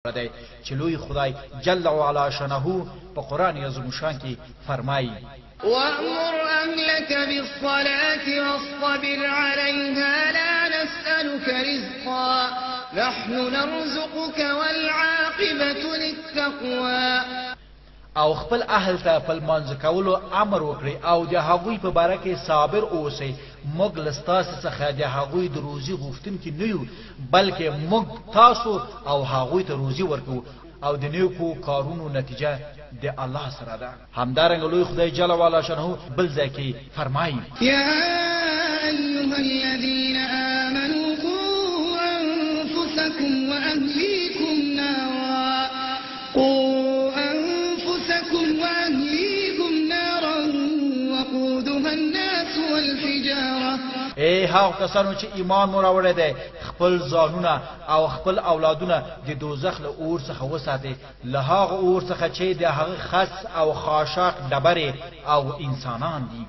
دی چې لوی خدای جل وعلا شانه په قرآن عظیم شان کې فرمایي وأمر أهلك بالصلاة واصطبر عليها لا نسألك رزقا نحن نرزقك والعاقبة للتقوى او خپل اهل ته په لمانځه کولو امر وکړي او د هغوی په باره کې صابر اوسئ موږ له ستاسو څخه د هغوی د روزي غوښتونکي نه یو بلکې موږ تاسو او هغوی ته روزي ورکوو او د نیکو کارونو نتیجه د الله سره ده همدارنګه لوی خدای جل وعلا شانه بل ځای کې فرمایي يا أيها الذين آمنوا قوا أنفسكم وأهليكم نارا وقودها الناس والحجارة ای هغه کسانو چې ایمان مو راوړی دی خپل ځانونه او خپل اولادونه د دوزخ له اور څخه وساتئ له هغه اور څخه چې د هغه خس او خاشاک ډبرې او انسانان دي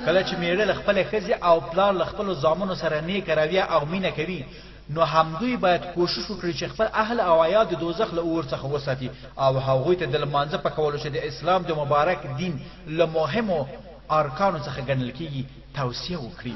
کله چې میړه له خپلې ښځې او پلار له خپلو زامنو سره نیک رویه او مینه کوي نو همدوی باید کوشش وکړي چې خپل اهل او عیال د دوزخ له اور څخه وساتي او هغوی ته د لمانځه په کولو چې د اسلام د مبارک دین له مهمو ارکانو څخه ګڼل کېږي توصیه وکړي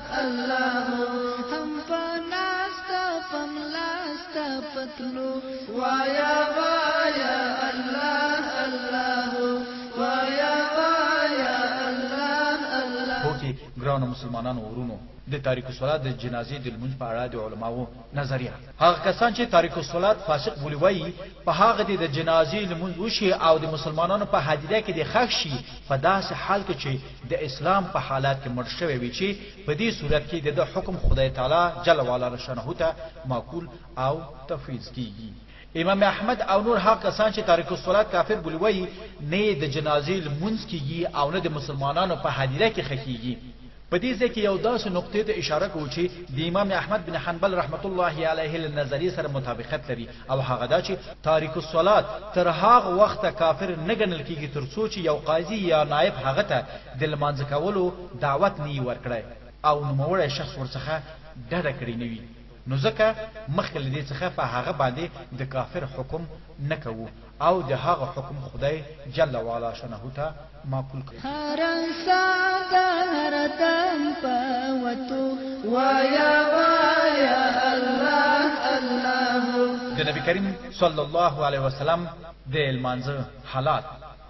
ګرانو مسلمانانو ورونو د تاریک الصلات د جنازې د لمونځ په اړه د علماو نظریه هغه کسان چې تاریک الصلات فاسق بولی وایي په هغه د جنازې لمونځ وشي او د مسلمانانو په حادثه کې د ښخ شي په داسې حال کې چې د اسلام په حالات کې مړ شوی وي چې په دې صورت کې د حکم خدای تعالی جل وعلا شانه ته معقول او تفویض کیږي امام احمد او نور هغه کسان چې تاریک الصلات کافر بولی وایي نه د جنازې لمونځ کیږي او نه د مسلمانانو په حادثه کې خکېږي په دې ځکه یو داسې نقطې ته اشاره کوو چې د امام احمد بن حنبل رحمت الله علیه له نظریې سره مطابقت لري او هغه دا چې تاریک الصلات تر هغه وخته کافر نه ګڼل کېږي تر څو چې یو قاضي یا نائب هغه ته د لمانځه کولو دعوت نه ورکړي او نوموړی شخص ورڅخه ډډه کړې نه وي نو ځکه مخکې له دې څخه په هغه باندې د کافر حکم نه کوو او د هغه حکم خدای جل وعلا شانه ته معقول کړي د نبی کریم صلی الله علیه وسلم د لمانځه حالات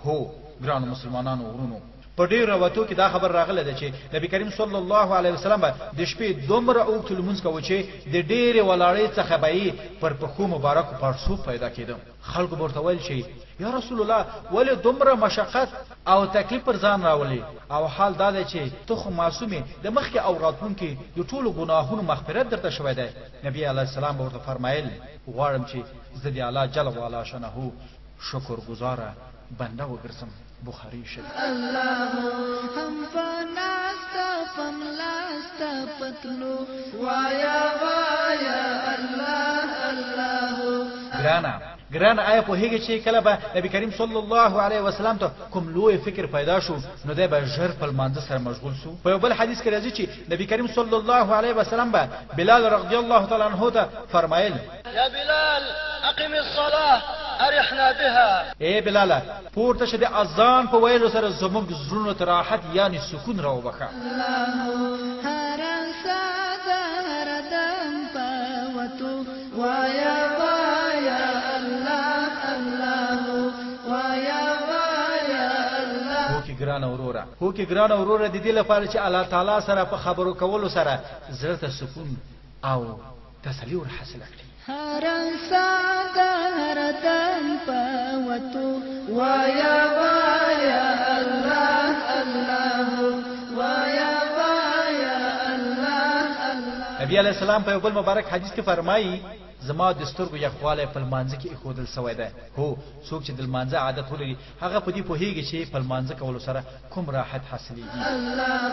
هو ګرانو مسلمانانو ورونو په ډیر راوتو کې دا خبر راغله ده چې نبی کریم صلی الله علیه وسلم د شپې دومره اوږد لمونځ کوي چې د ډېرې ولاړې څخه به پر پښو مبارک پړسوب پیدا کېده خلکو ورته ویل چې یا رسول الله ولې دومره مشقت او تکلیف پر ځان راولي او حال دا دی چې ته خو معصومې د مخکې او راتلونکي د ټولو ګناهونو مغفرت درته شوی دی نبی علیه السلام ورته فرمایل غواړم چې زه د الله جل وعلا شانه شکر گزاره بنده وګرځم بخاری شریف الله هم فناستا فملاستا پتلو وایا وایا الله الله ګران آیا په هیګه چې کله به نبی کریم صلی الله علیه وسلم ته کوم لوی فکر پیدا شو نو دی به ژر په لمانځه سره مشغول شو په یو بل حدیث کې راځي چې نبی کریم صلی الله علیه وسلم به بلال رضی الله تعالی عنہ ته فرمایل یا بلال اقم الصلاه ارحنا بها اے بلال پورته شه د اذان په ویلو سره زموږ زړونو ته راحت یعنی سکون راوبخه هو کې ګران اوروره د دې لپاره چې الله تعالی سره په خبرو کولو سره زړه ته سکون او تسلی ور حاصل کړي هرن ساده پوتو وایا وایا الله الله وایا وایا الله الله نبی علیہ السلام په یو مبارک حدیث کې فرمایي زما د سترګو یخواله په لمانځه کې ایښودل سوی ده هو څوک چې د لمانځه عادت ولري هغه په دې پوهیږي چې په لمانځه کولو سره کوم راحت حاصلېږي الله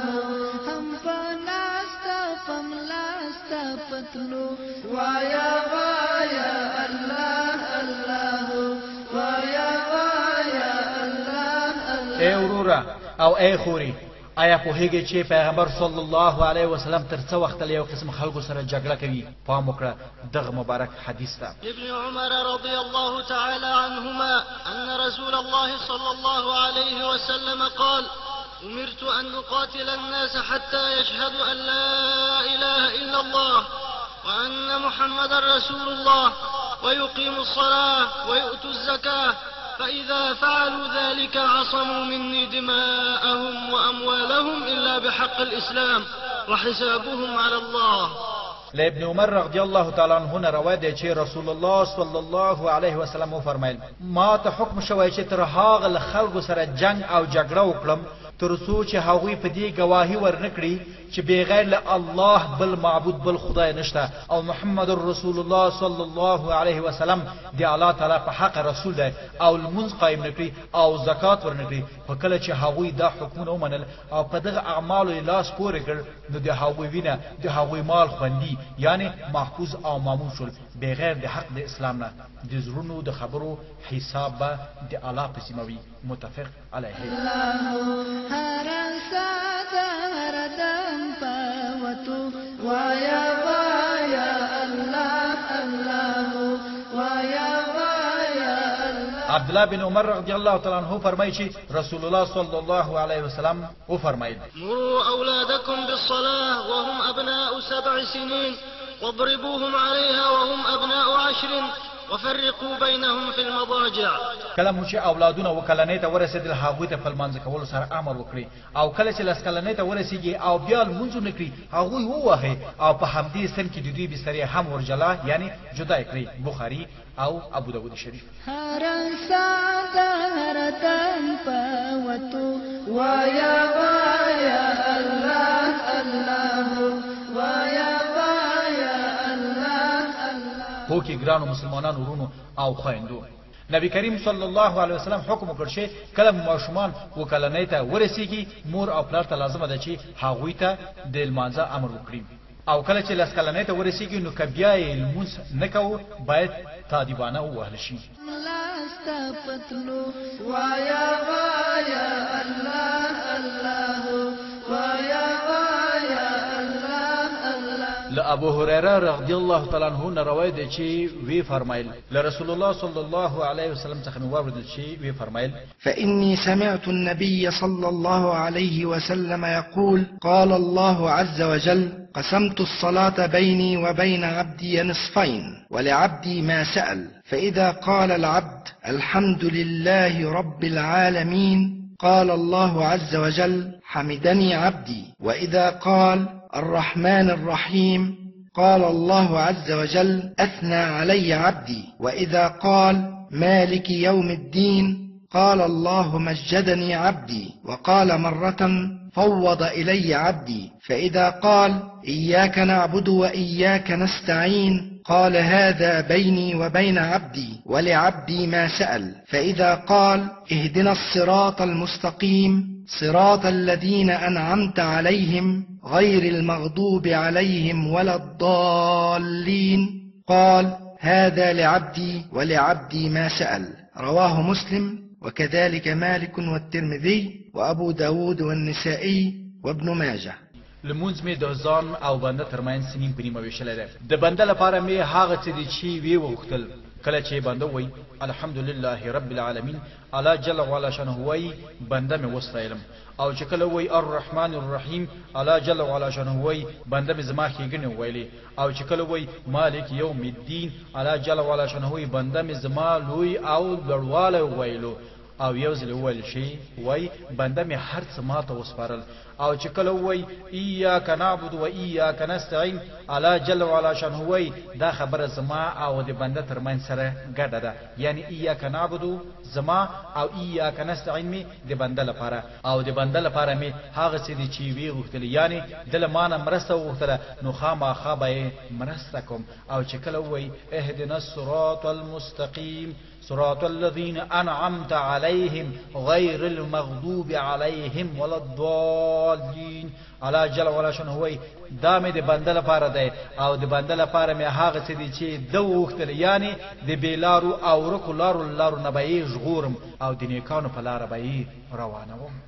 هم فناستا فملاستا پتلو وایا وایا الله الله وایا وایا الله اے ورورا او اے خوري آیا پوهیږي چې پیغمبر صلی الله علیه وسلم تر څو وخت له یو قسم خلکو سره جګړه کوي پام وکړه دغه مبارک حدیث ته ابن عمر رضي الله تعالى عنهما أن رسول الله صلى الله عليه وسلم قال أمرت أن أقاتل الناس حتى يشهدوا أن لا إله إلا الله وأن محمد رسول الله ويقيموا الصلاة ويؤتوا الزكاة فإذا فعلوا ذلك عصموا مني دماءهم وأموالهم إلا بحق الإسلام وحسابهم على الله. لابن عمر رضی الله تعالی عنہ روایت دی چې رسول الله صلی الله علیه وسلم فرمایل ما ته حکم شوی چې تر هغه خلکو سره جنگ او جګړه وکړم تر څو چې هغوی په دې گواهی ورنکړي چې بغیر له الله بل معبود بل خدای نشته او محمد رسول الله صلی الله علیه وسلم دی الله تعالی په حق رسول دی او المنځ قائم نکړي او زکات ورنکړي په کله چې هغوی دا حکمونه ومنل او په دغه اعمالو لاس پورې کړ نو د هغوی وینه د هغوی مال خوندي یعنی محفوظ او مامون شول بغیر د حق د اسلام نه د زړونو د خبرو حساب به د الله په سیموي متفق علیه. هر ساده ردم پوتو وایا وایا الله الله وایا وایا الله. عبد الله بن عمر رضی الله تعالی عنہ فرمایي چې رسول الله صلی الله علیه وسلم او فرمایل مروا أولادكم بالصلاة وهم أبناء 7 سنين واضربوهم عليها وهم أبناء 10 وفرقوا بينهم في المضاجع. کله مو چې اولادونه وکلنې ته ورسېدل هغوی ته په لمانځه کولو سره امر وکړي او کله چې لس کلنې ته ورسېږي او بیا لمونځ ونه کړي هغوی ووهئ او په همدې سن کې د دوی بسترې هم ورجلا یعنی جدا کړئ. بخاري او ابو داود شریف. هر ساده ردم پوتو وایا وایا الله الله وایا هو کې ګرانو مسلمانانو ورونو او خويندو نبی کریم صلی الله علیه وسلم حکم وکړ چې کله ماشومان وکلنۍ ته ورسیږي مور او پلار ته لازم ده چې هغوی ته د لمانځه امر وکړي او کله چې لس کلنۍ ته ورسیږي نو که بیا یې لمونځ نه کوو باید تادیبانه ووهل شي. وایا وایا الله الله وایا ابو هريره رضی الله تعالی عنہ روایت دی چې وی فرمایل لرسول الله صلی الله علیه وسلم څخه واورد چې وی فرمایل فإني سمعت النبي صلى الله عليه وسلم يقول قال الله عز وجل قسمت الصلاة بيني وبين عبدي نصفين ولعبدي ما سأل فإذا قال العبد الحمد لله رب العالمين قال الله عز وجل حمدني عبدي وإذا قال الرحمن الرحيم قال الله عز وجل أثنى علي عبدي وإذا قال مالك يوم الدين قال الله مجدني عبدي وقال مرة فوض إلي عبدي فإذا قال إياك نعبد وإياك نستعين قال هذا بيني وبين عبدي ولعبدي ما سأل فإذا قال اهدنا الصراط المستقيم صراط الذين أنعمت عليهم غير المغضوب عليهم ولا الضالين قال هذا لعبدي ولعبدي ما سأل. رواه مسلم وكذلك مالك والترمذي وأبو داود والنسائي وابن ماجه. لمونځ می د ځان او بنده ترمنځ سنین په نیمه ویشل ده. د بنده لپاره می هغه څه دي چې وی وختل کله چې بنده وای الحمدلله رب العالمین الله جل وعلا شانه وای بنده می وستایلم او چې کله وای الرحمن الرحیم الله جل وعلا شانه وای بنده می زما خېګنه ویلې او چې کله وای مالک یوم الدین الله جل وعلا شانه وای بنده می زما لوی او لړواله ویلو او یو ځل ویل شي وای بنده می هر څه ماته وسپارل او چې کله وای ایاک نعبد و ایاک نستعين الله جل وعلا شانه وای دا خبره زما او د بنده ترمن سره ګډه ده یعنی ایاک نعبد زما او ایاک نستعين می د بنده لپاره او د بنده لپاره می هغه څه دي چې وی غوښتل یعنی د لمانه مرسته وغوښتل نو خامخا به مرسته کوم او چې کله وای اهدنا الصراط المستقيم صراط الذين انعمت عليهم غير المغضوب عليهم ولا الضالين الله جل وعلا شنو وای دا مې د بنده لپاره دی او د بنده لپاره مې هغه څه دي چې د وختل یعنی د بیلارو او رکو لارو نه به یې ژغورم او د نیکانو په لار به یې روانوم